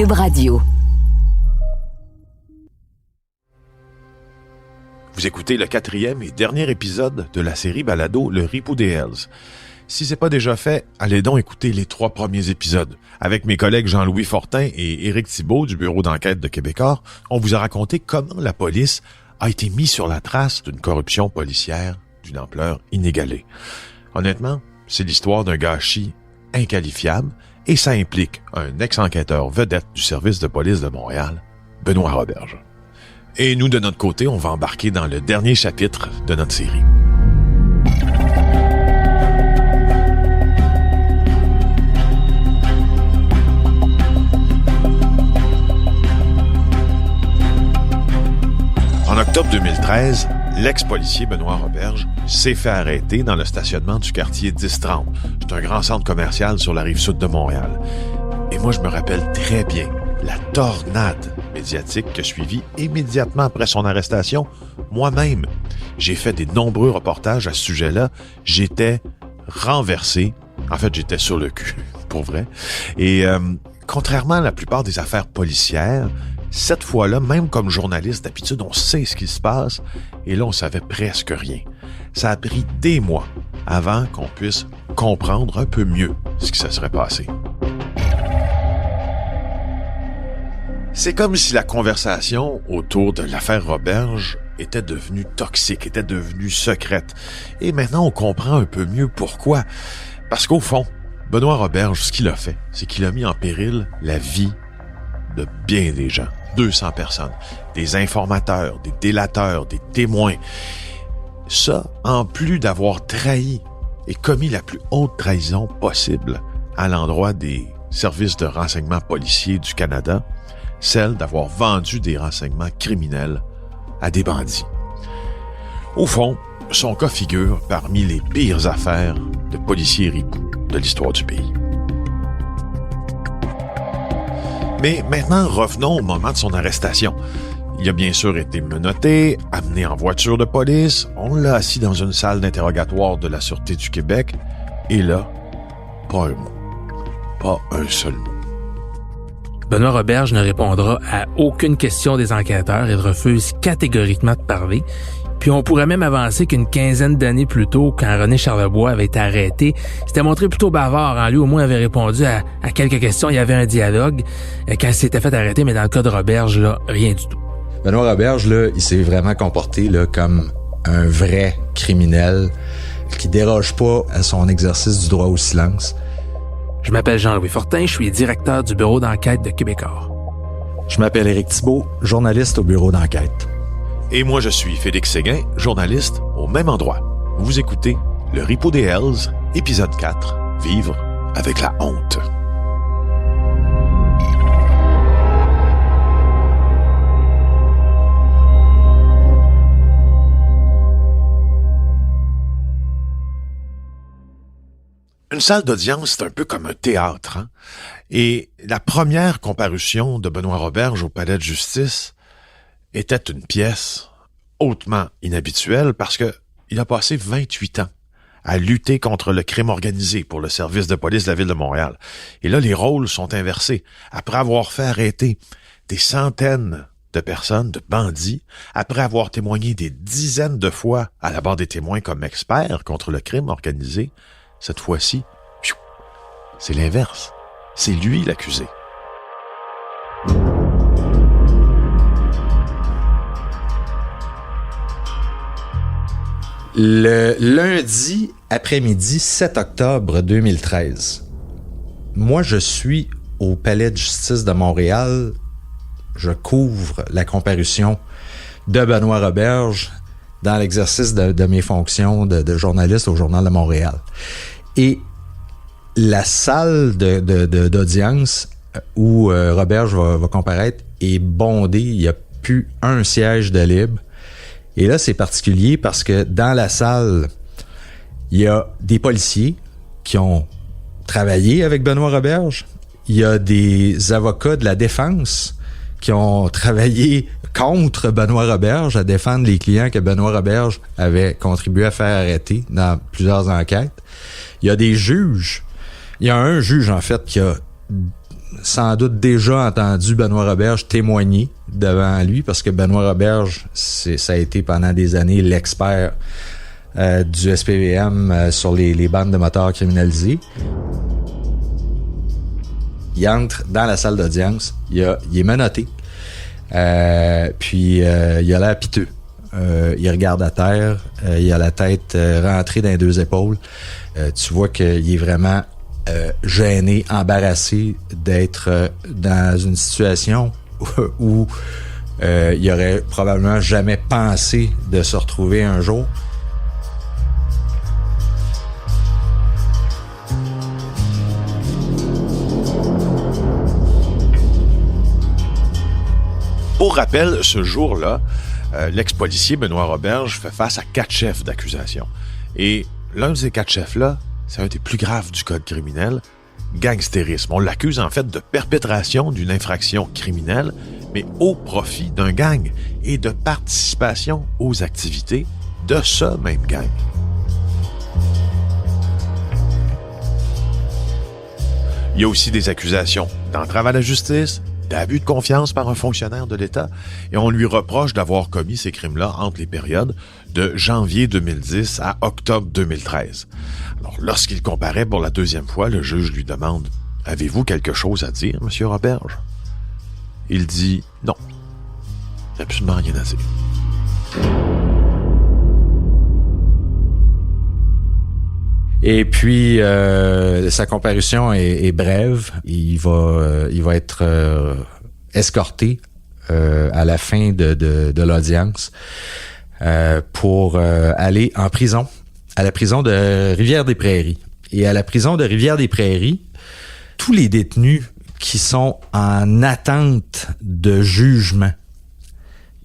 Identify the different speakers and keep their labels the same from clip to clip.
Speaker 1: Cube Radio.
Speaker 2: Vous écoutez le 4e et dernier épisode de la série balado Le Ripou des Hells. Si c'est pas déjà fait, allez donc écouter les 3 premiers épisodes. Avec mes collègues Jean-Louis Fortin et Éric Thibault du bureau d'enquête de Québécois, on vous a raconté comment la police a été mise sur la trace d'une corruption policière d'une ampleur inégalée. Honnêtement, c'est l'histoire d'un gâchis inqualifiable et ça implique un ex-enquêteur vedette du service de police de Montréal, Benoît Roberge. Et nous, de notre côté, on va embarquer dans le dernier chapitre de notre série. En octobre 2013, l'ex-policier Benoît Roberge s'est fait arrêter dans le stationnement du quartier 1030. C'est un grand centre commercial sur la rive sud de Montréal. Et moi, je me rappelle très bien la tornade médiatique qui a suivi immédiatement après son arrestation. Moi-même, j'ai fait des nombreux reportages à ce sujet-là. J'étais renversé. En fait, j'étais sur le cul, pour vrai. Et contrairement à la plupart des affaires policières, cette fois-là, même comme journaliste, d'habitude, on sait ce qui se passe. Et là, on savait presque rien. Ça a pris des mois avant qu'on puisse comprendre un peu mieux ce qui se serait passé. C'est comme si la conversation autour de l'affaire Roberge était devenue toxique, était devenue secrète. Et maintenant, on comprend un peu mieux pourquoi. Parce qu'au fond, Benoît Roberge, ce qu'il a fait, c'est qu'il a mis en péril la vie de bien des gens. 200 personnes. Des informateurs, des délateurs, des témoins. Ça, en plus d'avoir trahi et commis la plus haute trahison possible à l'endroit des services de renseignement policiers du Canada, celle d'avoir vendu des renseignements criminels à des bandits. Au fond, son cas figure parmi les pires affaires de policiers ripoux de l'histoire du pays. Mais maintenant, revenons au moment de son arrestation. Il a bien sûr été menotté, amené en voiture de police, on l'a assis dans une salle d'interrogatoire de la Sûreté du Québec, et là, pas un mot. Pas un seul mot.
Speaker 3: Benoît Roberge ne répondra à aucune question des enquêteurs et refuse catégoriquement de parler. Puis on pourrait même avancer qu'une quinzaine d'années plus tôt, quand René Charlebois avait été arrêté, s'était montré plutôt bavard. Lui, au moins, avait répondu à quelques questions. Il y avait un dialogue quand il s'était fait arrêter, mais dans le cas de Roberge, là, rien du tout.
Speaker 4: Benoît Roberge, là, il s'est vraiment comporté là, comme un vrai criminel qui déroge pas à son exercice du droit au silence.
Speaker 3: Je m'appelle Jean-Louis Fortin, je suis directeur du bureau d'enquête de Québécois.
Speaker 4: Je m'appelle Éric Thibault, journaliste au bureau d'enquête.
Speaker 2: Et moi, je suis Félix Séguin, journaliste au même endroit. Vous écoutez Le Ripou des Hells, épisode 4, Vivre avec la honte. Une salle d'audience, c'est un peu comme un théâtre. Hein? Et la première comparution de Benoît Roberge au palais de justice était une pièce hautement inhabituelle parce que il a passé 28 ans à lutter contre le crime organisé pour le service de police de la Ville de Montréal. Et là, les rôles sont inversés. Après avoir fait arrêter des centaines de personnes, de bandits, après avoir témoigné des dizaines de fois à la barre des témoins comme expert contre le crime organisé, cette fois-ci, c'est l'inverse. C'est lui l'accusé.
Speaker 4: Le lundi après-midi 7 octobre 2013, moi je suis au Palais de justice de Montréal. Je couvre la comparution de Benoît Roberge dans l'exercice de mes fonctions de journaliste au Journal de Montréal. Et la salle d'audience où Roberge va comparaître est bondée. Il n'y a plus un siège de libre. Et là, c'est particulier parce que dans la salle, il y a des policiers qui ont travaillé avec Benoît Roberge. Il y a des avocats de la défense qui ont travaillé contre Benoît Roberge à défendre les clients que Benoît Roberge avait contribué à faire arrêter dans plusieurs enquêtes. Il y a des juges. Il y a un juge, en fait, qui a sans doute déjà entendu Benoît Roberge témoigner devant lui, parce que Benoît Roberge, ça a été pendant des années l'expert du SPVM sur les bandes de motards criminalisés. Il entre dans la salle d'audience, il est menotté, puis il a l'air piteux. Il regarde à terre, il a la tête rentrée dans les deux épaules. Tu vois qu'il est vraiment gêné, embarrassé d'être dans une situation où il aurait probablement jamais pensé de se retrouver un jour.
Speaker 2: Pour rappel, ce jour-là, l'ex-policier Benoît Roberge fait face à 4 chefs d'accusation. Et l'un de ces 4 chefs-là, c'est un des plus graves du code criminel, gangstérisme. On l'accuse en fait de perpétration d'une infraction criminelle, mais au profit d'un gang et de participation aux activités de ce même gang. Il y a aussi des accusations d'entrave à la justice, d'abus de confiance par un fonctionnaire de l'État, et on lui reproche d'avoir commis ces crimes-là entre les périodes de janvier 2010 à octobre 2013. Alors, lorsqu'il comparaît pour la 2e fois, le juge lui demande « Avez-vous quelque chose à dire, Monsieur Roberge? » Il dit « Non, absolument rien à dire. »
Speaker 4: Et puis, sa comparution est brève. Il va être escorté à la fin de l'audience pour aller en prison, à la prison de Rivière-des-Prairies. Et à la prison de Rivière-des-Prairies, tous les détenus qui sont en attente de jugement,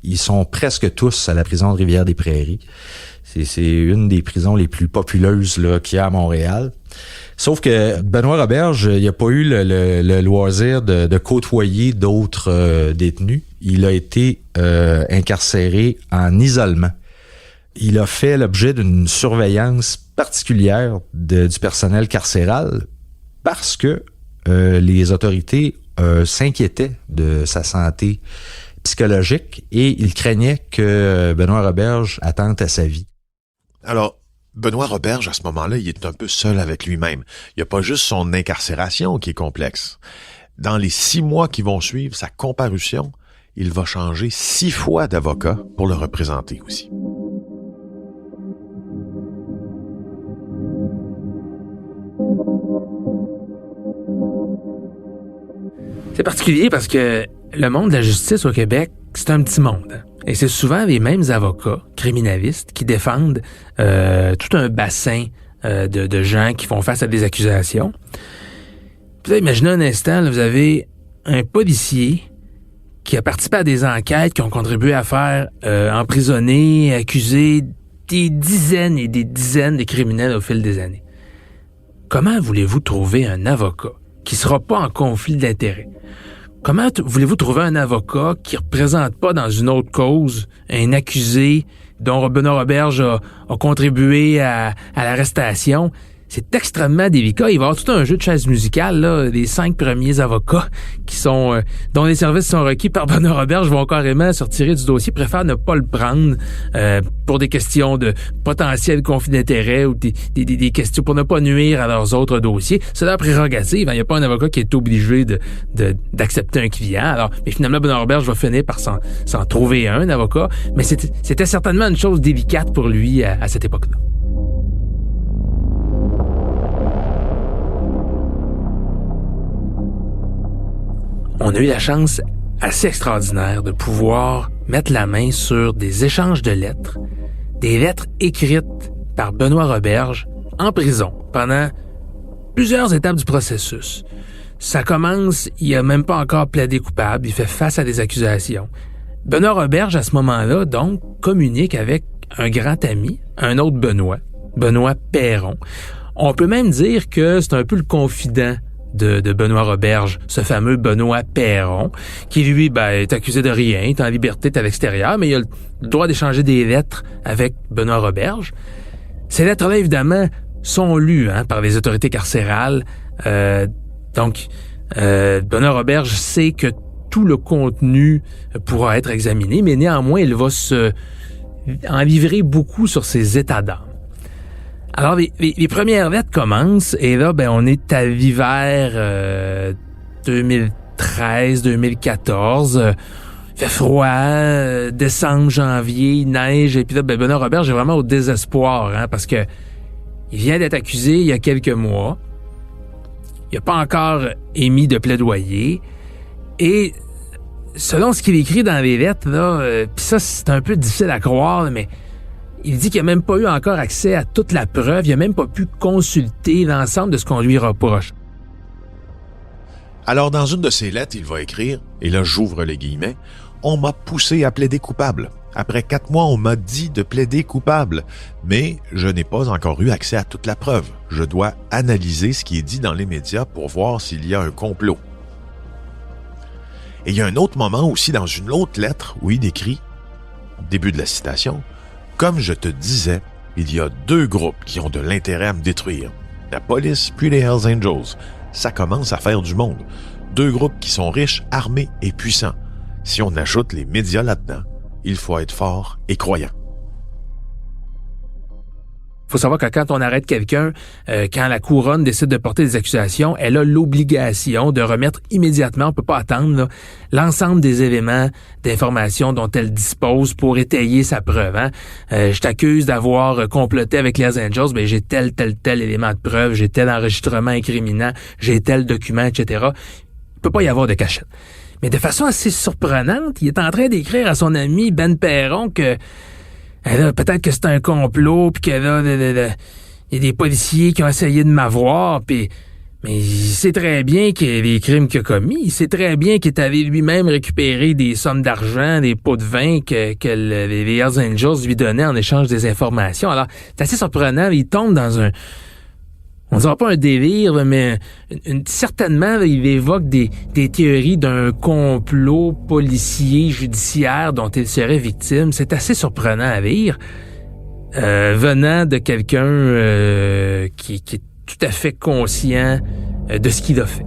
Speaker 4: ils sont presque tous à la prison de Rivière-des-Prairies. C'est une des prisons les plus populeuses là, qu'il y a à Montréal. Sauf que Benoît Roberge, il n'a pas eu le loisir de côtoyer d'autres détenus. Il a été incarcéré en isolement. Il a fait l'objet d'une surveillance particulière du personnel carcéral parce que les autorités s'inquiétaient de sa santé psychologique et ils craignaient que Benoît Roberge attente à sa vie.
Speaker 2: Alors, Benoît Roberge, à ce moment-là, il est un peu seul avec lui-même. Il n'y a pas juste son incarcération qui est complexe. Dans les 6 mois qui vont suivre sa comparution, il va changer 6 fois d'avocat pour le représenter aussi.
Speaker 3: C'est particulier parce que le monde de la justice au Québec, c'est un petit monde. Et c'est souvent les mêmes avocats criminalistes qui défendent tout un bassin de gens qui font face à des accusations. Puis là, imaginez un instant, là, vous avez un policier qui a participé à des enquêtes qui ont contribué à faire emprisonner, accuser des dizaines et des dizaines de criminels au fil des années. Comment voulez-vous trouver un avocat qui sera pas en conflit d'intérêts? Comment voulez-vous trouver un avocat qui représente pas dans une autre cause un accusé dont Benoît Roberge a contribué à l'arrestation? C'est extrêmement délicat. Il va y avoir tout un jeu de chaises musicales, là, les 5 premiers avocats qui sont dont les services sont requis par Benoît Roberge vont carrément se retirer du dossier, préfèrent ne pas le prendre pour des questions de potentiel conflit d'intérêt ou des questions pour ne pas nuire à leurs autres dossiers. C'est leur prérogative. Il n'y a pas un avocat qui est obligé d'accepter un client. Alors, mais finalement, Benoît Roberge va finir par s'en trouver un avocat. Mais c'était certainement une chose délicate pour lui à cette époque-là. On a eu la chance assez extraordinaire de pouvoir mettre la main sur des échanges de lettres, des lettres écrites par Benoît Roberge en prison pendant plusieurs étapes du processus. Ça commence, il a même pas encore plaidé coupable, il fait face à des accusations. Benoît Roberge, à ce moment-là, donc, communique avec un grand ami, un autre Benoît Perron. On peut même dire que c'est un peu le confident de Benoît Roberge, ce fameux Benoît Perron, qui lui est accusé de rien, est en liberté, est à l'extérieur, mais il a le droit d'échanger des lettres avec Benoît Roberge. Ces lettres-là, évidemment, sont lues par les autorités carcérales. Donc, Benoît Roberge sait que tout le contenu pourra être examiné, mais néanmoins, il va en livrer beaucoup sur ses états d'âme. Alors, les premières lettres commencent, et là, on est à l'hiver 2013-2014. Fait froid, décembre, janvier, neige, et puis là, Benoît Roberge est vraiment au désespoir, parce que il vient d'être accusé il y a quelques mois. Il n'a pas encore émis de plaidoyer. Et selon ce qu'il écrit dans les lettres, puis ça, c'est un peu difficile à croire, mais il dit qu'il n'a même pas eu encore accès à toute la preuve. Il n'a même pas pu consulter l'ensemble de ce qu'on lui reproche.
Speaker 2: Alors, dans une de ses lettres, il va écrire, et là, j'ouvre les guillemets, « On m'a poussé à plaider coupable. Après 4 mois, on m'a dit de plaider coupable. Mais je n'ai pas encore eu accès à toute la preuve. Je dois analyser ce qui est dit dans les médias pour voir s'il y a un complot. » Et il y a un autre moment aussi dans une autre lettre où il écrit, début de la citation, « Comme je te disais, il y a 2 groupes qui ont de l'intérêt à me détruire. La police puis les Hells Angels. Ça commence à faire du monde. 2 groupes qui sont riches, armés et puissants. Si on ajoute les médias là-dedans, il faut être fort et croyant. »
Speaker 3: Il faut savoir que quand on arrête quelqu'un, quand la couronne décide de porter des accusations, elle a l'obligation de remettre immédiatement, on peut pas attendre, l'ensemble des éléments d'information dont elle dispose pour étayer sa preuve. Je t'accuse d'avoir comploté avec les Hells Angels, j'ai tel élément de preuve, j'ai tel enregistrement incriminant, j'ai tel document, etc. Il peut pas y avoir de cachette. Mais de façon assez surprenante, il est en train d'écrire à son ami Ben Perron que peut-être que c'est un complot, puis que là, il y a des policiers qui ont essayé de m'avoir, mais il sait très bien que les crimes qu'il a commis, il sait très bien qu'il est allé lui-même récupérer des sommes d'argent, des pots de vin que les Hells Angels lui donnaient en échange des informations. Alors, c'est assez surprenant, il tombe dans on dira pas un délire, mais certainement, il évoque des théories d'un complot policier, judiciaire dont il serait victime. C'est assez surprenant à lire, venant de quelqu'un qui est tout à fait conscient de ce qu'il a fait.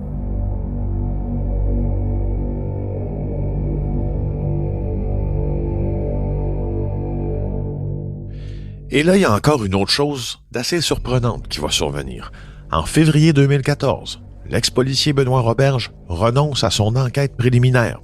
Speaker 2: Et là, il y a encore une autre chose d'assez surprenante qui va survenir. En février 2014, l'ex-policier Benoît Roberge renonce à son enquête préliminaire.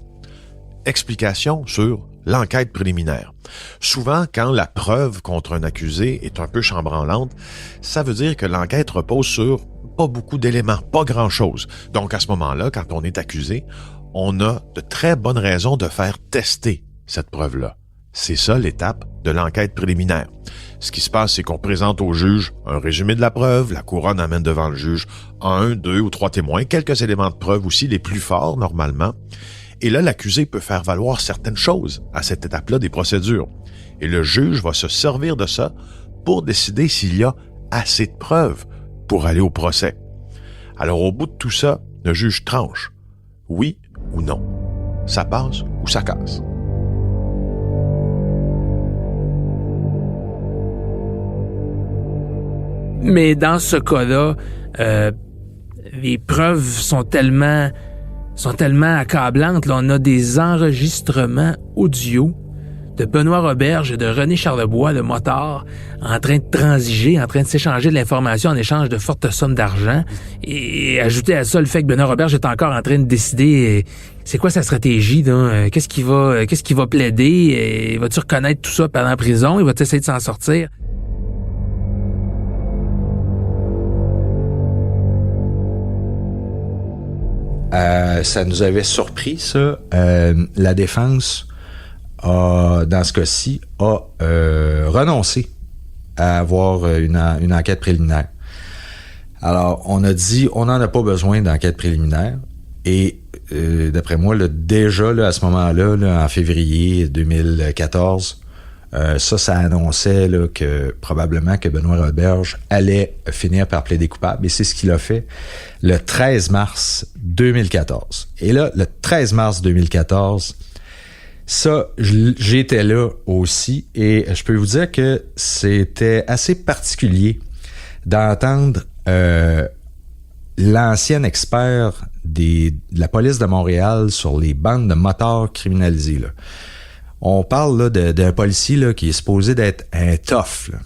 Speaker 2: Explication sur l'enquête préliminaire. Souvent, quand la preuve contre un accusé est un peu chambranlante, ça veut dire que l'enquête repose sur pas beaucoup d'éléments, pas grand-chose. Donc, à ce moment-là, quand on est accusé, on a de très bonnes raisons de faire tester cette preuve-là. C'est ça l'étape de l'enquête préliminaire. Ce qui se passe, c'est qu'on présente au juge un résumé de la preuve, la couronne amène devant le juge 1, 2 ou 3 témoins, quelques éléments de preuve aussi, les plus forts normalement. Et là, l'accusé peut faire valoir certaines choses à cette étape-là des procédures. Et le juge va se servir de ça pour décider s'il y a assez de preuves pour aller au procès. Alors, au bout de tout ça, le juge tranche. Oui ou non. Ça passe ou ça casse.
Speaker 3: Mais dans ce cas-là, les preuves sont tellement accablantes. Là, on a des enregistrements audio de Benoît Roberge et de René Charlebois, le motard, en train de transiger, en train de s'échanger de l'information en échange de fortes sommes d'argent. Et ajouter à ça le fait que Benoît Roberge est encore en train de décider c'est quoi sa stratégie, là? Qu'est-ce qu'il va plaider? Va-tu reconnaître tout ça pendant la prison? Il va essayer de s'en sortir?
Speaker 4: Ça nous avait surpris, ça. La défense dans ce cas-ci, a renoncé à avoir une enquête préliminaire. Alors, on a dit, on n'en a pas besoin d'enquête préliminaire. Et d'après moi, déjà à ce moment-là, en février 2014, ça annonçait que probablement que Benoît Roberge allait finir par plaider coupable. Et c'est ce qu'il a fait le 13 mars 2014. Et là, le 13 mars 2014, ça, j'étais là aussi. Et je peux vous dire que c'était assez particulier d'entendre l'ancien expert de la police de Montréal sur les bandes de motards criminalisés. Là. On parle là, d'un policier là, qui est supposé d'être un tough. Là.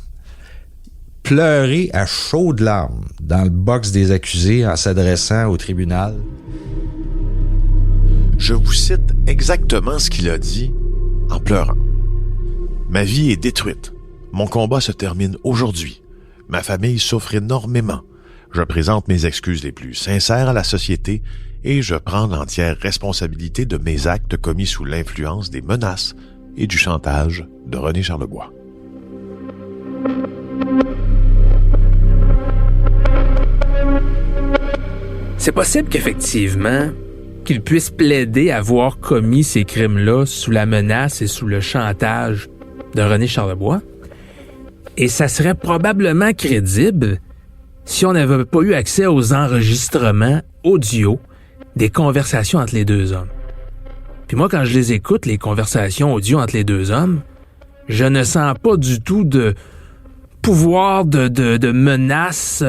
Speaker 4: Pleurer à chaudes larmes dans le box des accusés en s'adressant au tribunal.
Speaker 2: Je vous cite exactement ce qu'il a dit en pleurant. « Ma vie est détruite. Mon combat se termine aujourd'hui. Ma famille souffre énormément. Je présente mes excuses les plus sincères à la société et je prends l'entière responsabilité de mes actes commis sous l'influence des menaces et du chantage de René Charlebois. »
Speaker 3: C'est possible qu'effectivement, qu'il puisse plaider à avoir commis ces crimes-là sous la menace et sous le chantage de René Charlebois. Et ça serait probablement crédible si on n'avait pas eu accès aux enregistrements audio des conversations entre les deux hommes. Puis moi, quand je les écoute, les conversations audio entre les deux hommes, je ne sens pas du tout de pouvoir de menace,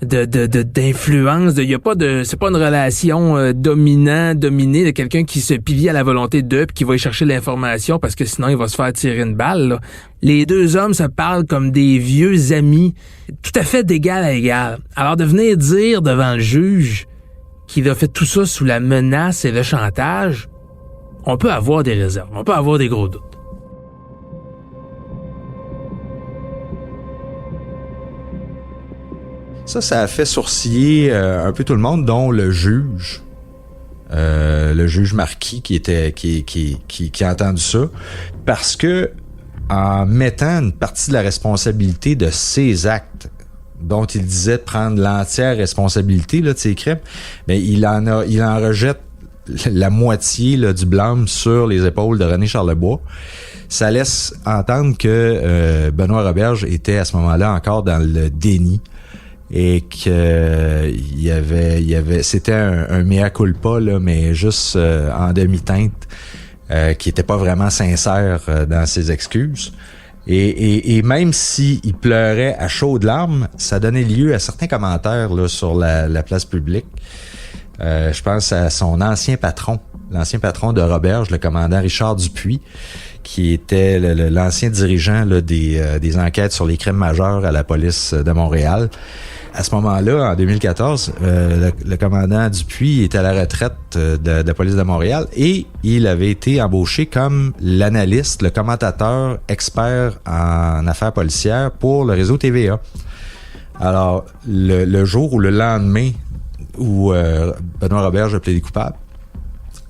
Speaker 3: d'influence. Il y a pas de, c'est pas une relation dominant-dominé de quelqu'un qui se plie à la volonté d'eux puis qui va y chercher l'information parce que sinon il va se faire tirer une balle. Là. Les deux hommes se parlent comme des vieux amis, tout à fait d'égal à égal. Alors de venir dire devant le juge qu'il a fait tout ça sous la menace et le chantage, on peut avoir des réserves, on peut avoir des gros doutes.
Speaker 4: Ça a fait sourciller un peu tout le monde, dont le juge Marquis qui a entendu ça, parce que en mettant une partie de la responsabilité de ses actes, dont il disait de prendre l'entière responsabilité là, de ses crimes, mais il en rejette la moitié là, du blâme sur les épaules de René Charlebois. Ça laisse entendre que Benoît Roberge était à ce moment-là encore dans le déni. Et que c'était un mea culpa là, mais juste en demi-teinte, qui était pas vraiment sincère dans ses excuses. Et même s'il pleurait à chaudes larmes, ça donnait lieu à certains commentaires là sur la place publique. Je pense à son ancien patron de Roberge, le commandant Richard Dupuis, qui était l'ancien dirigeant là, des enquêtes sur les crimes majeurs à la police de Montréal. À ce moment-là, en 2014, le commandant Dupuis était à la retraite de la police de Montréal et il avait été embauché comme l'analyste, le commentateur expert en affaires policières pour le réseau TVA. Alors, le jour ou le lendemain où Benoît Roberge a plaidé coupable,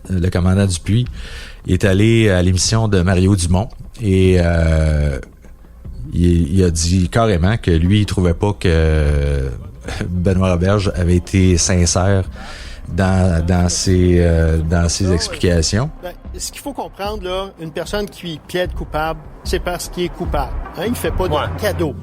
Speaker 4: le commandant Dupuis est allé à l'émission de Mario Dumont et il a dit carrément que lui, il trouvait pas que Benoît Roberge avait été sincère dans ses explications.
Speaker 1: Ben, ce qu'il faut comprendre, là, une personne qui plaide coupable, c'est parce qu'il est coupable. Hein? Il fait pas de cadeau.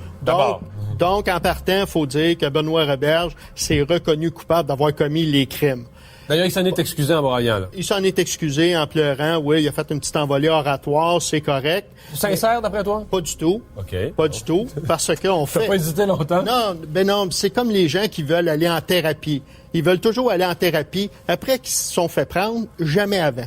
Speaker 1: Donc, en partant, il faut dire que Benoît Roberge s'est reconnu coupable d'avoir commis les crimes.
Speaker 5: D'ailleurs, il s'en est excusé en braillant. Là.
Speaker 1: Il s'en est excusé en pleurant. Oui, il a fait une petite envolée oratoire, c'est correct.
Speaker 5: Sincère, d'après toi?
Speaker 1: Pas du tout.
Speaker 5: OK.
Speaker 1: Pas du tout. Parce qu'on fait...
Speaker 5: T'as pas hésité longtemps?
Speaker 1: Non, c'est comme les gens qui veulent aller en thérapie. Ils veulent toujours aller en thérapie après qu'ils se sont fait prendre, jamais avant.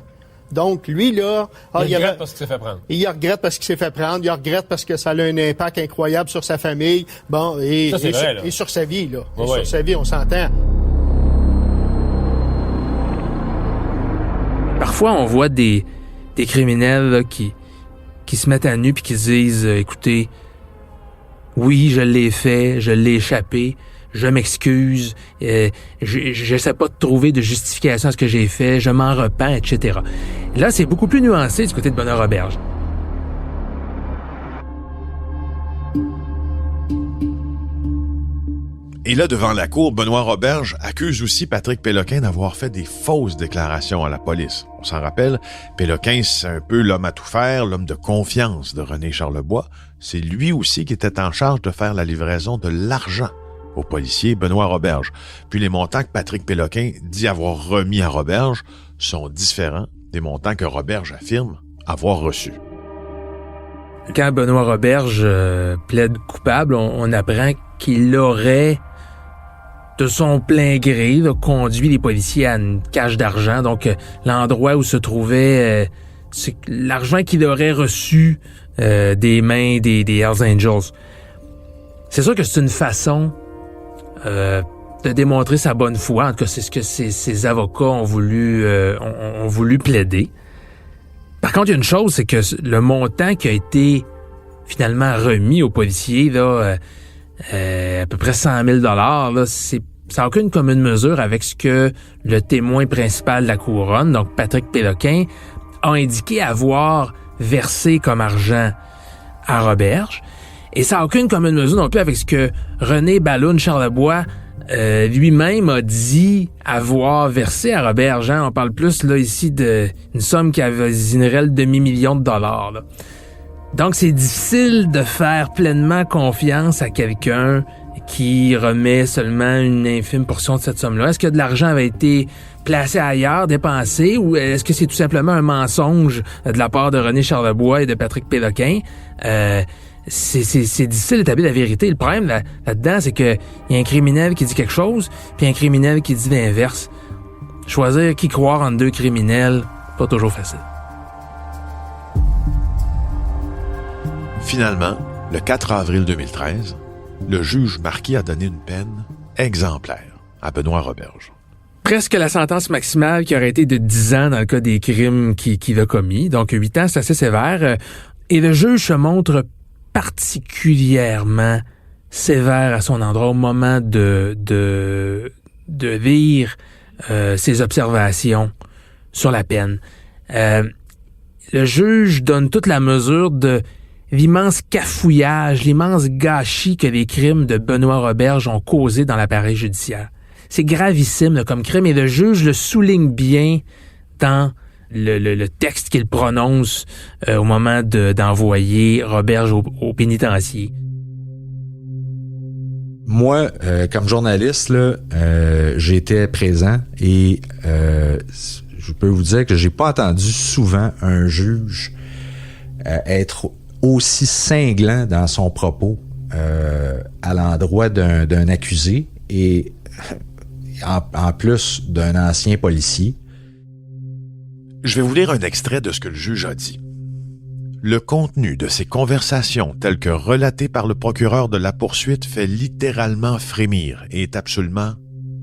Speaker 1: Donc, lui, là...
Speaker 5: Il regrette parce qu'il s'est fait prendre.
Speaker 1: Il regrette parce qu'il s'est fait prendre. Il regrette parce que ça a un impact incroyable sur sa famille. Bon, et sur sa vie, là.
Speaker 5: Ouais,
Speaker 1: sur sa vie, on s'entend.
Speaker 3: Parfois, on voit des criminels là, qui se mettent à nu puis qui se disent écoutez, oui, je l'ai fait, je l'ai échappé, je m'excuse, j'essaie pas de trouver de justification à ce que j'ai fait, je m'en repens, etc. Là, c'est beaucoup plus nuancé du côté de Benoît Roberge.
Speaker 2: Et là, devant la cour, Benoît Roberge accuse aussi Patrick Péloquin d'avoir fait des fausses déclarations à la police. On s'en rappelle, Péloquin, c'est un peu l'homme à tout faire, l'homme de confiance de René Charlebois. C'est lui aussi qui était en charge de faire la livraison de l'argent au policier Benoît Roberge. Puis les montants que Patrick Péloquin dit avoir remis à Roberge sont différents des montants que Roberge affirme avoir reçus.
Speaker 3: Quand Benoît Roberge plaide coupable, on apprend qu'il aurait de son plein gré, là, conduit les policiers à une cache d'argent. Donc, l'endroit où se trouvait l'argent qu'il aurait reçu des mains des Hells Angels. C'est sûr que c'est une façon de démontrer sa bonne foi. En tout cas, c'est ce que ses avocats ont voulu plaider. Par contre, il y a une chose, c'est que le montant qui a été finalement remis aux policiers, là, à peu près 100 000 $, là, ça n'a aucune commune mesure avec ce que le témoin principal de la couronne, donc Patrick Péloquin, a indiqué avoir versé comme argent à Roberge. Et ça n'a aucune commune mesure non plus avec ce que René Balloune-Charlebois lui-même a dit avoir versé à Roberge. On parle plus là ici d'une somme qui avoisinerait le demi-million de dollars. Là. Donc c'est difficile de faire pleinement confiance à quelqu'un qui remet seulement une infime portion de cette somme-là. Est-ce que de l'argent avait été placé ailleurs, dépensé, ou est-ce que c'est tout simplement un mensonge de la part de René Charlebois et de Patrick Péloquin? C'est difficile d'établir la vérité. Le problème là-dedans, c'est que il y a un criminel qui dit quelque chose, puis un criminel qui dit l'inverse. Choisir qui croire entre deux criminels, pas toujours facile.
Speaker 2: Finalement, le 4 avril 2013, le juge Marquis a donné une peine exemplaire à Benoît Roberge.
Speaker 3: Presque la sentence maximale qui aurait été de 10 ans dans le cas des crimes qu'il a commis. Donc 8 ans, c'est assez sévère. Et le juge se montre particulièrement sévère à son endroit au moment de lire ses observations sur la peine. Le juge donne toute la mesure de l'immense cafouillage, l'immense gâchis que les crimes de Benoît Roberge ont causé dans l'appareil judiciaire. C'est gravissime là, comme crime et le juge le souligne bien dans le texte qu'il prononce au moment d'envoyer Roberge au pénitencier.
Speaker 4: Moi, comme journaliste, là, j'étais présent et je peux vous dire que j'ai pas entendu souvent un juge être aussi cinglant dans son propos à l'endroit d'un accusé et en plus d'un ancien policier.
Speaker 2: Je vais vous lire un extrait de ce que le juge a dit. Le contenu de ces conversations, tel que relaté par le procureur de la poursuite, fait littéralement frémir et est absolument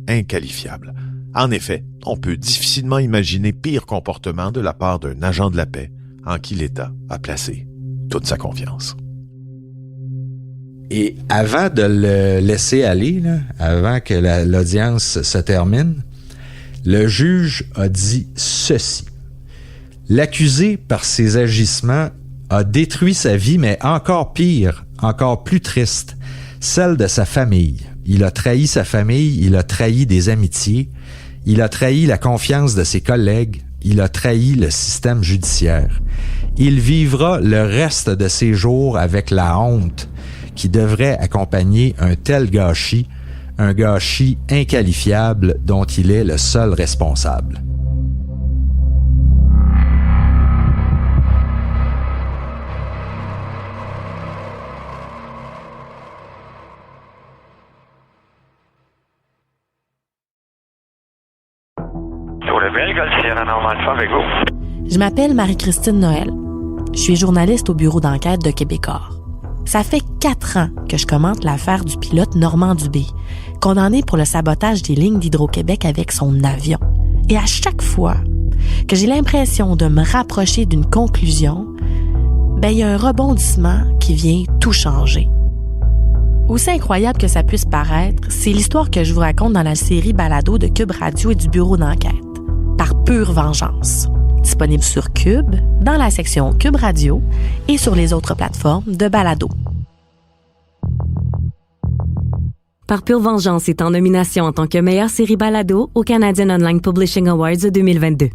Speaker 2: inqualifiable. En effet, on peut difficilement imaginer pire comportement de la part d'un agent de la paix en qui l'État a placé toute sa confiance.
Speaker 4: Et avant de le laisser aller, là, avant que l'audience se termine, le juge a dit ceci. L'accusé, par ses agissements, a détruit sa vie, mais encore pire, encore plus triste, celle de sa famille. Il a trahi sa famille, il a trahi des amitiés, il a trahi la confiance de ses collègues, il a trahi le système judiciaire. Il vivra le reste de ses jours avec la honte qui devrait accompagner un tel gâchis, un gâchis inqualifiable dont il est le seul responsable.
Speaker 6: Je m'appelle Marie-Christine Noël. Je suis journaliste au bureau d'enquête de Québecor. Ça fait 4 ans que je commente l'affaire du pilote Normand Dubé, condamné pour le sabotage des lignes d'Hydro-Québec avec son avion. Et à chaque fois que j'ai l'impression de me rapprocher d'une conclusion, il y a un rebondissement qui vient tout changer. Aussi incroyable que ça puisse paraître, c'est l'histoire que je vous raconte dans la série Balado de Cube Radio et du bureau d'enquête, Par pure vengeance. Disponible sur Cube, dans la section Cube Radio et sur les autres plateformes de balado.
Speaker 7: Par pure vengeance est en nomination en tant que meilleure série balado au Canadian Online Publishing Awards 2022.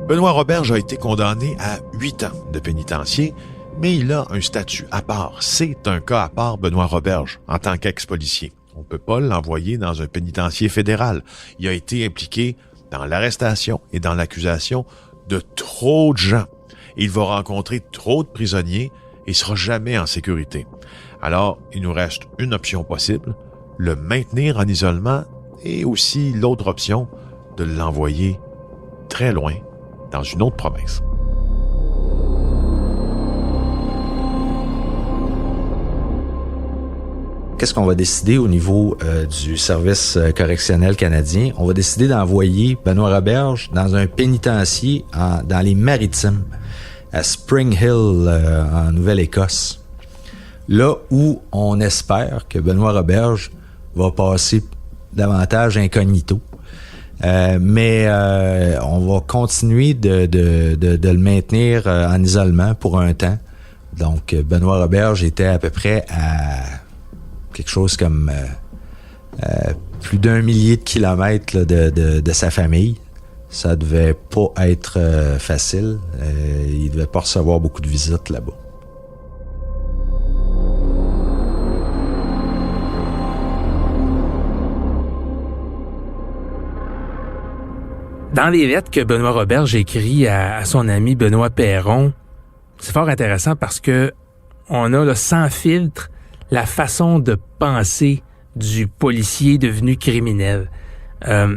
Speaker 2: Benoît Roberge a été condamné à 8 ans de pénitencier, mais il a un statut à part. C'est un cas à part, Benoît Roberge, en tant qu'ex-policier. On ne peut pas l'envoyer dans un pénitencier fédéral. Il a été impliqué dans l'arrestation et dans l'accusation de trop de gens. Il va rencontrer trop de prisonniers et sera jamais en sécurité. Alors, il nous reste une option possible, le maintenir en isolement et aussi l'autre option de l'envoyer très loin dans une autre province.
Speaker 4: Qu'est-ce qu'on va décider au niveau du service correctionnel canadien? On va décider d'envoyer Benoît Roberge dans un pénitencier dans les Maritimes, à Spring Hill, en Nouvelle-Écosse. Là où on espère que Benoît Roberge va passer davantage incognito. Mais on va continuer de le maintenir en isolement pour un temps. Donc, Benoît Roberge était à peu près à quelque chose comme plus d'1 millier de kilomètres là, de sa famille. Ça devait pas être facile. Il devait pas recevoir beaucoup de visites là-bas.
Speaker 3: Dans les lettres que Benoît Roberge écrit à son ami Benoît Perron, c'est fort intéressant parce que on a là, sans filtre la façon de penser du policier devenu criminel. Quand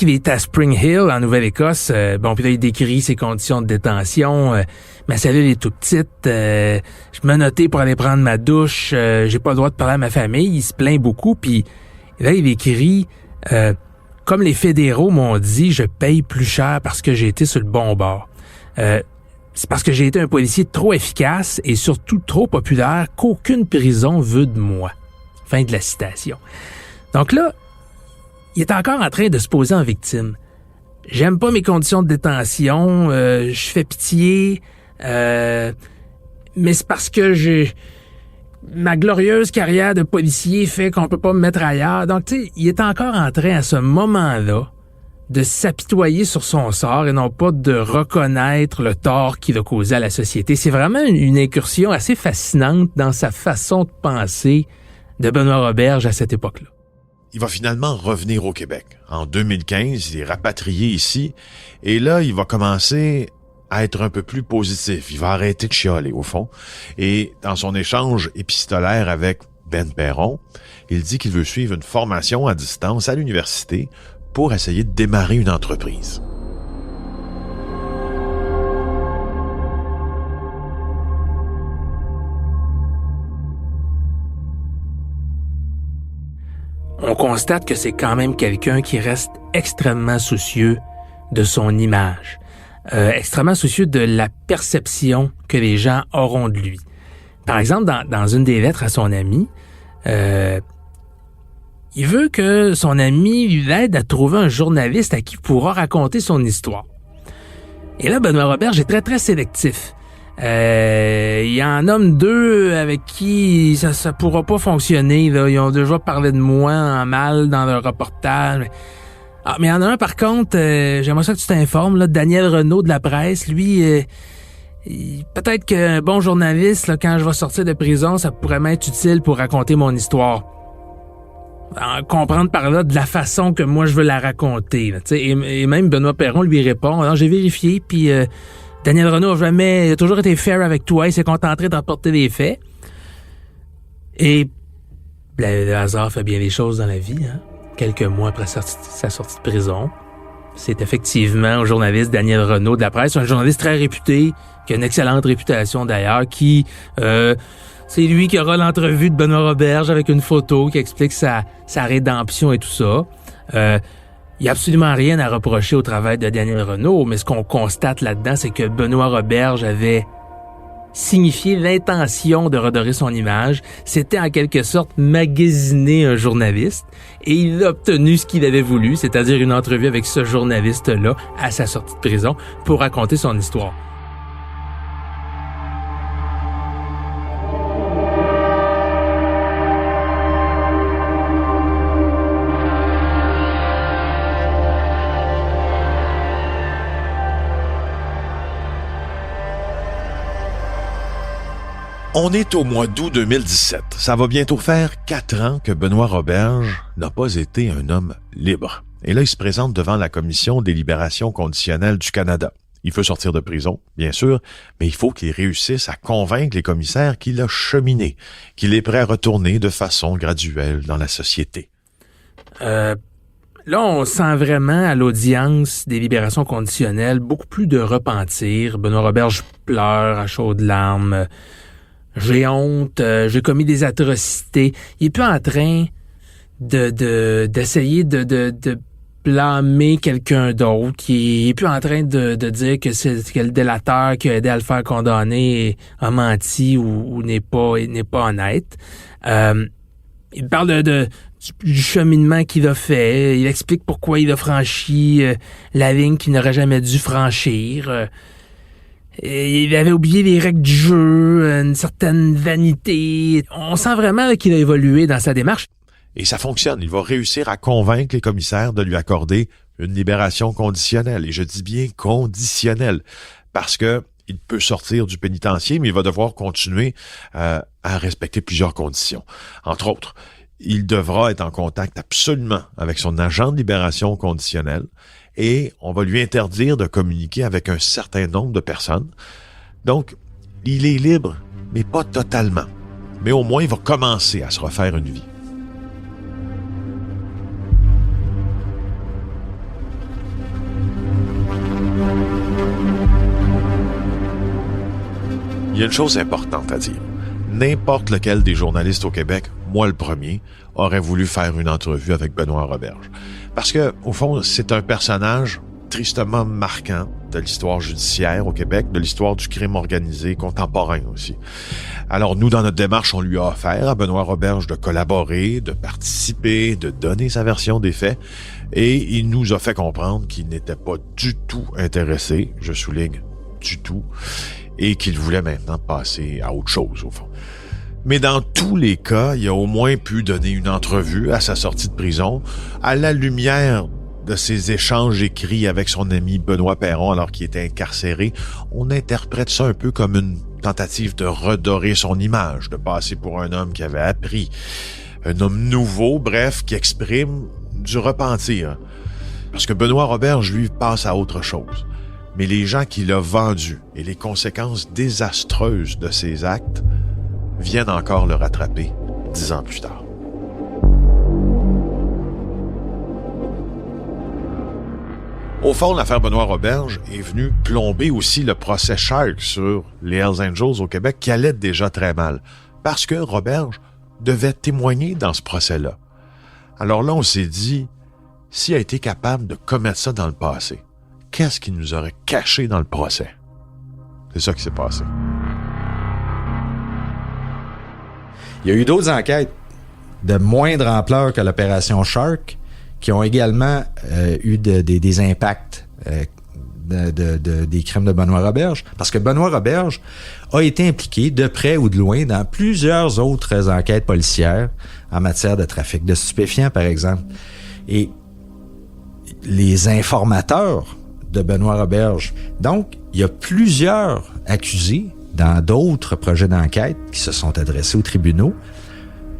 Speaker 3: il est à Spring Hill, en Nouvelle-Écosse, puis là, il décrit ses conditions de détention. Ma cellule est toute petite. Je me notais pour aller prendre ma douche. J'ai pas le droit de parler à ma famille. Il se plaint beaucoup. Puis là, il écrit... comme les fédéraux m'ont dit, je paye plus cher parce que j'ai été sur le bon bord. C'est parce que j'ai été un policier trop efficace et surtout trop populaire qu'aucune prison veut de moi. Fin de la citation. Donc là, il est encore en train de se poser en victime. J'aime pas mes conditions de détention, je fais pitié, mais c'est parce que ma glorieuse carrière de policier fait qu'on peut pas me mettre ailleurs. Donc, tu sais, il est encore en train, à ce moment-là, de s'apitoyer sur son sort et non pas de reconnaître le tort qu'il a causé à la société. C'est vraiment une incursion assez fascinante dans sa façon de penser de Benoît Roberge à cette époque-là.
Speaker 2: Il va finalement revenir au Québec. En 2015, il est rapatrié ici et là, il va commencer à être un peu plus positif. Il va arrêter de chialer, au fond. Et dans son échange épistolaire avec Ben Perron, il dit qu'il veut suivre une formation à distance à l'université pour essayer de démarrer une entreprise.
Speaker 3: On constate que c'est quand même quelqu'un qui reste extrêmement soucieux de son image. Extrêmement soucieux de la perception que les gens auront de lui. Par exemple, dans une des lettres à son ami, il veut que son ami lui aide à trouver un journaliste à qui il pourra raconter son histoire. Et là, Benoît Roberge est très, très sélectif. Il en nomme 2 avec qui ça pourra pas fonctionner. Là. Ils ont déjà parlé de moi en mal dans leur reportage. Mais il y en a un, par contre, j'aimerais ça que tu t'informes, là, Daniel Renaud de la presse, lui, peut-être qu'un bon journaliste, là, quand je vais sortir de prison, ça pourrait m'être utile pour raconter mon histoire. Comprendre par là de la façon que moi je veux la raconter. Là, et même Benoît Perron lui répond, alors, j'ai vérifié, puis Daniel Renaud a toujours été fair avec toi, il s'est contenté de rapporter des faits. Et le hasard fait bien les choses dans la vie, hein. Quelques mois après sa sortie de prison, c'est effectivement un journaliste, Daniel Renaud de la presse, un journaliste très réputé, qui a une excellente réputation d'ailleurs, qui c'est lui qui aura l'entrevue de Benoît Roberge avec une photo qui explique sa rédemption et tout ça. Il n'y a absolument rien à reprocher au travail de Daniel Renaud, mais ce qu'on constate là-dedans, c'est que Benoît Roberge avait signifié l'intention de redorer son image. C'était en quelque sorte magasiner un journaliste et il a obtenu ce qu'il avait voulu, c'est-à-dire une entrevue avec ce journaliste-là à sa sortie de prison pour raconter son histoire.
Speaker 2: On est au mois d'août 2017. Ça va bientôt faire 4 ans que Benoît Roberge n'a pas été un homme libre. Et là, il se présente devant la Commission des libérations conditionnelles du Canada. Il veut sortir de prison, bien sûr, mais il faut qu'il réussisse à convaincre les commissaires qu'il a cheminé, qu'il est prêt à retourner de façon graduelle dans la société.
Speaker 3: Là, on sent vraiment à l'audience des libérations conditionnelles beaucoup plus de repentir. Benoît Roberge pleure à chaudes larmes. J'ai honte, j'ai commis des atrocités. Il est plus en train d'essayer de blâmer quelqu'un d'autre. Il est plus en train de dire que le délateur qui a aidé à le faire condamner a menti ou n'est pas honnête. Il parle du cheminement qu'il a fait. Il explique pourquoi il a franchi la ligne qu'il n'aurait jamais dû franchir. Il avait oublié les règles du jeu, une certaine vanité. On sent vraiment qu'il a évolué dans sa démarche.
Speaker 2: Et ça fonctionne. Il va réussir à convaincre les commissaires de lui accorder une libération conditionnelle. Et je dis bien conditionnelle, parce que il peut sortir du pénitencier, mais il va devoir continuer à respecter plusieurs conditions. Entre autres, il devra être en contact absolument avec son agent de libération conditionnelle et on va lui interdire de communiquer avec un certain nombre de personnes. Donc, il est libre, mais pas totalement. Mais au moins, il va commencer à se refaire une vie. Il y a une chose importante à dire. N'importe lequel des journalistes au Québec, moi le premier, aurait voulu faire une entrevue avec Benoît Roberge. Parce que, au fond, c'est un personnage tristement marquant de l'histoire judiciaire au Québec, de l'histoire du crime organisé contemporain aussi. Alors nous, dans notre démarche, on lui a offert à Benoît Roberge de collaborer, de participer, de donner sa version des faits, et il nous a fait comprendre qu'il n'était pas du tout intéressé, je souligne, du tout, et qu'il voulait maintenant passer à autre chose, au fond. Mais dans tous les cas, il a au moins pu donner une entrevue à sa sortie de prison, à la lumière de ses échanges écrits avec son ami Benoît Perron alors qu'il était incarcéré. On interprète ça un peu comme une tentative de redorer son image, de passer pour un homme qui avait appris, un homme nouveau, bref, qui exprime du repentir. Parce que Benoît Roberge, lui, passe à autre chose. Mais les gens qui l'ont vendu et les conséquences désastreuses de ses actes viennent encore le rattraper 10 ans plus tard. Au fond, l'affaire Benoît Roberge est venue plomber aussi le procès Shark sur les Hells Angels au Québec qui allait déjà très mal, parce que Roberge devait témoigner dans ce procès-là. Alors là, on s'est dit, s'il a été capable de commettre ça dans le passé, qu'est-ce qu'il nous aurait caché dans le procès? C'est ça qui s'est passé.
Speaker 4: Il y a eu d'autres enquêtes de moindre ampleur que l'opération Shark qui ont également eu des impacts des crimes de Benoît Roberge. Parce que Benoît Roberge a été impliqué de près ou de loin dans plusieurs autres enquêtes policières en matière de trafic de stupéfiants, par exemple. Et les informateurs de Benoît Roberge. Donc, il y a plusieurs accusés dans d'autres projets d'enquête qui se sont adressés aux tribunaux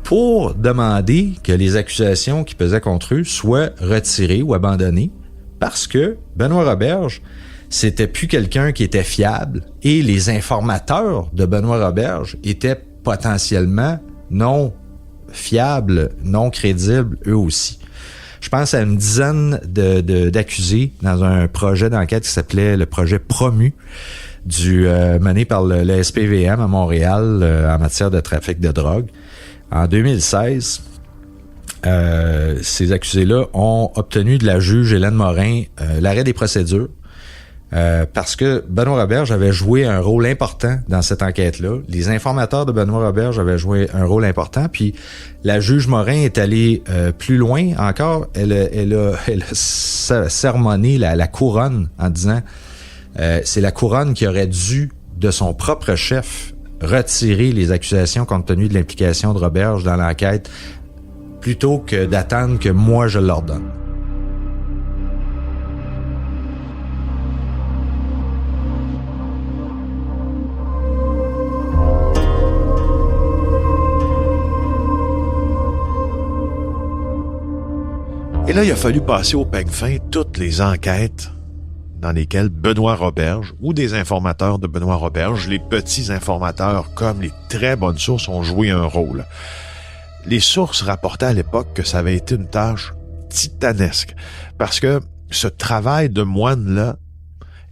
Speaker 4: pour demander que les accusations qui pesaient contre eux soient retirées ou abandonnées parce que Benoît Roberge, c'était plus quelqu'un qui était fiable et les informateurs de Benoît Roberge étaient potentiellement non fiables, non crédibles eux aussi. Je pense à une dizaine d'accusés dans un projet d'enquête qui s'appelait le projet Promu, mené par le SPVM à Montréal en matière de trafic de drogue. En 2016, ces accusés-là ont obtenu de la juge Hélène Morin l'arrêt des procédures parce que Benoît Roberge avait joué un rôle important dans cette enquête-là. Les informateurs de Benoît Roberge avaient joué un rôle important, puis la juge Morin est allée plus loin encore. Elle a sermonné la couronne en disant c'est la couronne qui aurait dû, de son propre chef, retirer les accusations compte tenu de l'implication de Roberge dans l'enquête plutôt que d'attendre que moi je l'ordonne.
Speaker 2: Et là, il a fallu passer au peigne fin toutes les enquêtes dans lesquels Benoît Roberge ou des informateurs de Benoît Roberge, les petits informateurs comme les très bonnes sources, ont joué un rôle. Les sources rapportaient à l'époque que ça avait été une tâche titanesque parce que ce travail de moine-là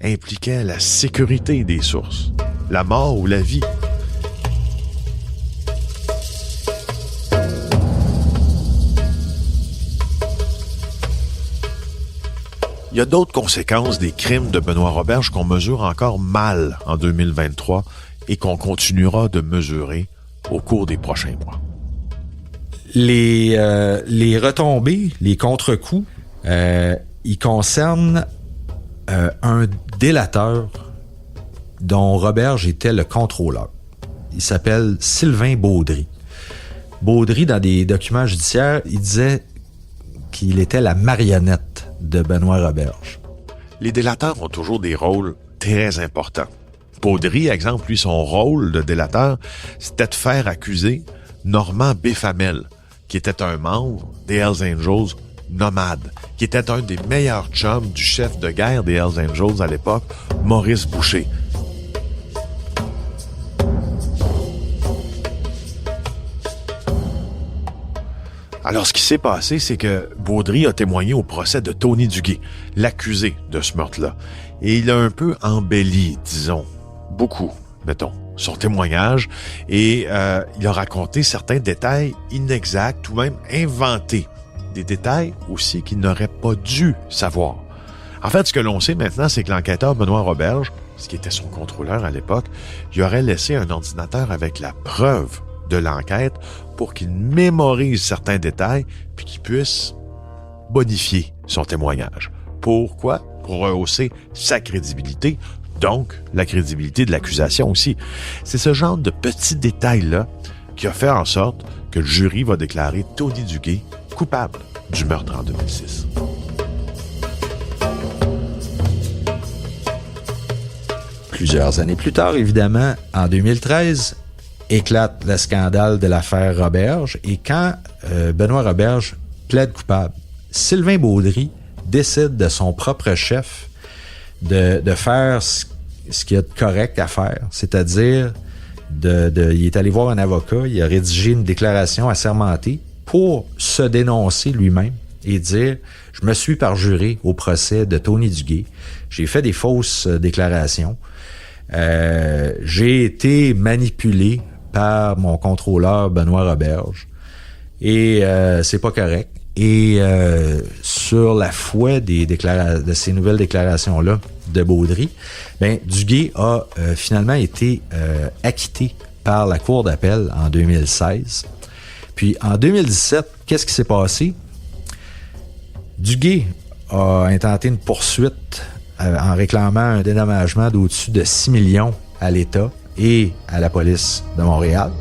Speaker 2: impliquait la sécurité des sources, la mort ou la vie. Il y a d'autres conséquences des crimes de Benoît Roberge qu'on mesure encore mal en 2023 et qu'on continuera de mesurer au cours des prochains mois.
Speaker 4: Les retombées, les contre-coups, ils concernent un délateur dont Roberge était le contrôleur. Il s'appelle Sylvain Baudry. Baudry, dans des documents judiciaires, il disait qu'il était la marionnette de Benoît Roberge.
Speaker 2: Les délateurs ont toujours des rôles très importants. Baudry, exemple, lui, son rôle de délateur, c'était de faire accuser Normand Béfamel, qui était un membre des Hells Angels nomades, qui était un des meilleurs chums du chef de guerre des Hells Angels à l'époque, Maurice Boucher. Alors, ce qui s'est passé, c'est que Baudry a témoigné au procès de Tony Duguay, l'accusé de ce meurtre-là. Et il a un peu embelli, disons, beaucoup, mettons, son témoignage. Et il a raconté certains détails inexacts ou même inventés. Des détails aussi qu'il n'aurait pas dû savoir. En fait, ce que l'on sait maintenant, c'est que l'enquêteur Benoît Roberge, ce qui était son contrôleur à l'époque, il aurait laissé un ordinateur avec la preuve de l'enquête pour qu'il mémorise certains détails puis qu'il puisse bonifier son témoignage. Pourquoi? Pour rehausser sa crédibilité, donc la crédibilité de l'accusation aussi. C'est ce genre de petits détails-là qui a fait en sorte que le jury va déclarer Tony Duguay coupable du meurtre en 2006.
Speaker 4: Plusieurs années plus tard, évidemment, en 2013, éclate le scandale de l'affaire Roberge. Et quand Benoît Roberge plaide coupable, Sylvain Baudry décide de son propre chef de faire ce qu'il y a de correct à faire, c'est-à-dire il est allé voir un avocat, il a rédigé une déclaration assermentée pour se dénoncer lui-même et dire « Je me suis parjuré au procès de Tony Duguay. J'ai fait des fausses déclarations. J'ai été manipulé par mon contrôleur Benoît Roberge. Et c'est pas correct. » Et sur la foi de ces nouvelles déclarations-là de Baudry, Duguay a finalement été acquitté par la Cour d'appel en 2016. Puis en 2017, qu'est-ce qui s'est passé? Duguay a intenté une poursuite en réclamant un dédommagement d'au-dessus de 6 millions à l'État et à la police de Montréal.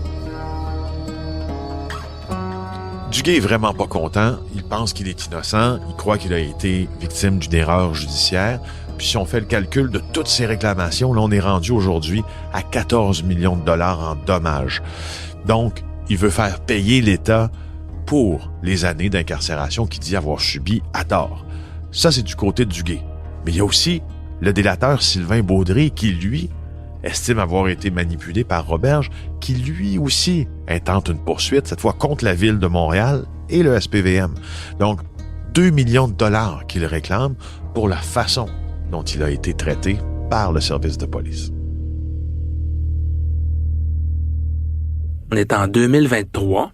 Speaker 2: Duguay est vraiment pas content. Il pense qu'il est innocent. Il croit qu'il a été victime d'une erreur judiciaire. Puis si on fait le calcul de toutes ces réclamations, là, on est rendu aujourd'hui à 14 millions de dollars en dommages. Donc, il veut faire payer l'État pour les années d'incarcération qu'il dit avoir subi à tort. Ça, c'est du côté de Duguay. Mais il y a aussi le délateur Sylvain Baudry qui, lui, estime avoir été manipulé par Roberge, qui lui aussi intente une poursuite, cette fois contre la Ville de Montréal et le SPVM. Donc, 2 millions de dollars qu'il réclame pour la façon dont il a été traité par le service de police.
Speaker 3: On est en 2023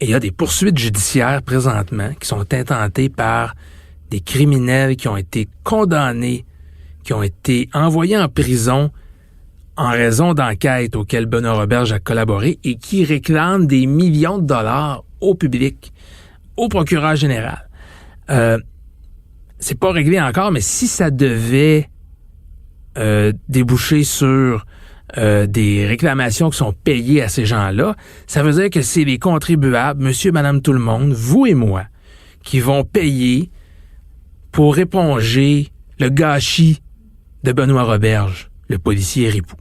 Speaker 3: et il y a des poursuites judiciaires présentement qui sont intentées par des criminels qui ont été condamnés, qui ont été envoyés en prison en raison d'enquêtes auxquelles Benoît Roberge a collaboré et qui réclament des millions de dollars au public, au procureur général. C'est pas réglé encore, mais si ça devait déboucher sur des réclamations qui sont payées à ces gens-là, ça veut dire que c'est les contribuables, monsieur, madame, tout le monde, vous et moi, qui vont payer pour éponger le gâchis de Benoît Roberge, le policier ripou.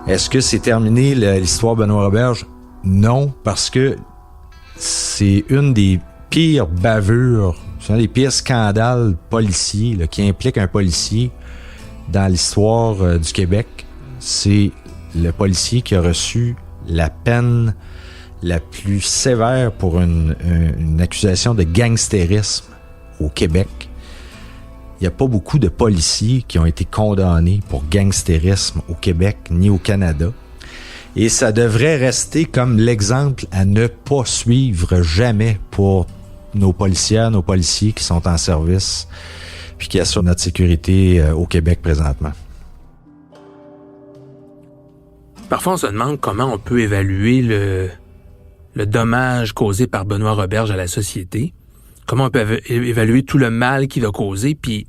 Speaker 4: Est-ce que c'est terminé l'histoire Benoît Roberge? Non, parce que c'est une des pires bavures, c'est un des pires scandales policiers là, qui implique un policier dans l'histoire du Québec. C'est le policier qui a reçu la peine la plus sévère pour une accusation de gangstérisme au Québec. Il n'y a pas beaucoup de policiers qui ont été condamnés pour gangstérisme au Québec ni au Canada. Et ça devrait rester comme l'exemple à ne pas suivre jamais pour nos policières, nos policiers qui sont en service puis qui assurent notre sécurité au Québec présentement.
Speaker 3: Parfois, on se demande comment on peut évaluer le dommage causé par Benoît Roberge à la société. Comment on peut évaluer tout le mal qu'il a causé, puis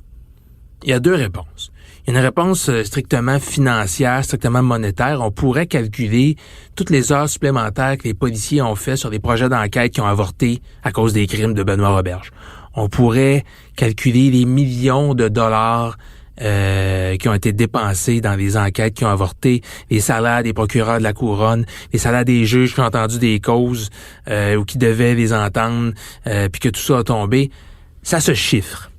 Speaker 3: il y a deux réponses. Il y a une réponse strictement financière, strictement monétaire. On pourrait calculer toutes les heures supplémentaires que les policiers ont fait sur des projets d'enquête qui ont avorté à cause des crimes de Benoît Roberge. On pourrait calculer les millions de dollars qui ont été dépensés dans les enquêtes qui ont avorté, les salaires des procureurs de la Couronne, les salaires des juges qui ont entendu des causes ou qui devaient les entendre, puis que tout ça a tombé. Ça se chiffre.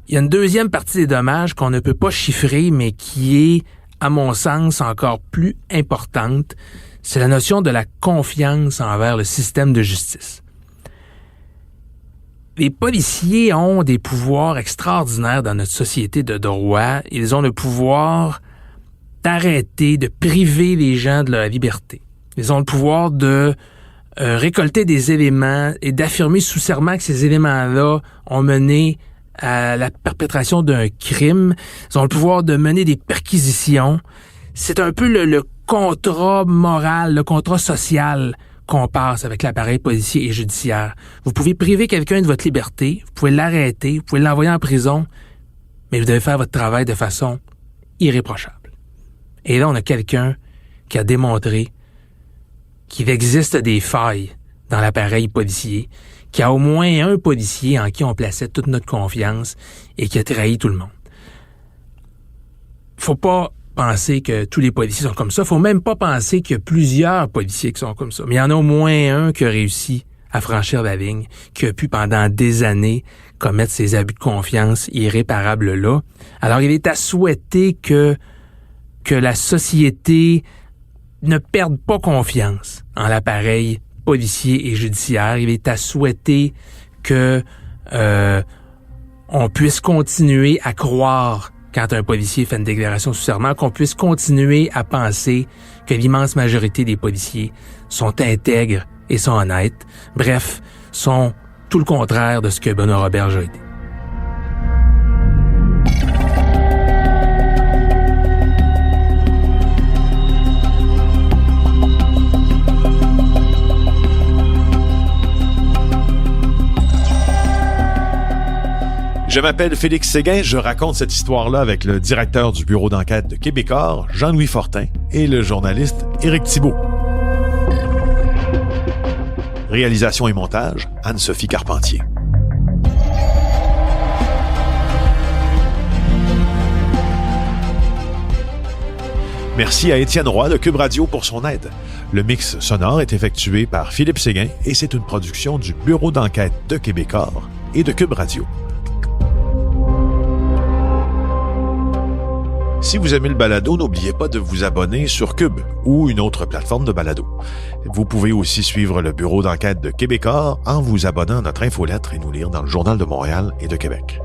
Speaker 3: Il y a une deuxième partie des dommages qu'on ne peut pas chiffrer, mais qui est, à mon sens, encore plus importante. C'est la notion de la confiance envers le système de justice. Les policiers ont des pouvoirs extraordinaires dans notre société de droit. Ils ont le pouvoir d'arrêter, de priver les gens de leur liberté. Ils ont le pouvoir de récolter des éléments et d'affirmer sous serment que ces éléments-là ont mené à la perpétration d'un crime. Ils ont le pouvoir de mener des perquisitions. C'est un peu le contrat moral, le contrat social qu'on passe avec l'appareil policier et judiciaire. Vous pouvez priver quelqu'un de votre liberté, vous pouvez l'arrêter, vous pouvez l'envoyer en prison, mais vous devez faire votre travail de façon irréprochable. Et là, on a quelqu'un qui a démontré qu'il existe des failles dans l'appareil policier, qu'il y a au moins un policier en qui on plaçait toute notre confiance et qui a trahi tout le monde. Faut pas penser que tous les policiers sont comme ça. Faut même pas penser qu'il y a plusieurs policiers qui sont comme ça. Mais il y en a au moins un qui a réussi à franchir la ligne, qui a pu pendant des années commettre ces abus de confiance irréparables-là. Alors, il est à souhaiter que la société ne perde pas confiance en l'appareil policier et judiciaire. Il est à souhaiter que on puisse continuer à croire quand un policier fait une déclaration sous serment, qu'on puisse continuer à penser que l'immense majorité des policiers sont intègres et sont honnêtes. Bref, sont tout le contraire de ce que Benoît Roberge a été.
Speaker 2: Je m'appelle Félix Séguin, je raconte cette histoire-là avec le directeur du bureau d'enquête de Québecor, Jean-Louis Fortin, et le journaliste Éric Thibault. Réalisation et montage, Anne-Sophie Carpentier. Merci à Étienne Roy de Cube Radio pour son aide. Le mix sonore est effectué par Philippe Séguin et c'est une production du bureau d'enquête de Québecor et de Cube Radio. Si vous aimez le balado, n'oubliez pas de vous abonner sur Cube ou une autre plateforme de balado. Vous pouvez aussi suivre le bureau d'enquête de Québecor en vous abonnant à notre infolettre et nous lire dans le Journal de Montréal et de Québec.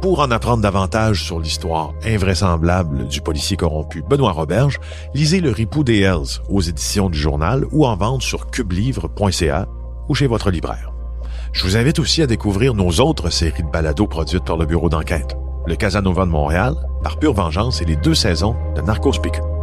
Speaker 2: Pour en apprendre davantage sur l'histoire invraisemblable du policier corrompu Benoît Roberge, lisez Le Ripou des Hells aux éditions du Journal ou en vente sur cubelivre.ca ou chez votre libraire. Je vous invite aussi à découvrir nos autres séries de balados produites par le bureau d'enquête. Le Casanova de Montréal, par Pure Vengeance et les 2 saisons de Narcos Speaker.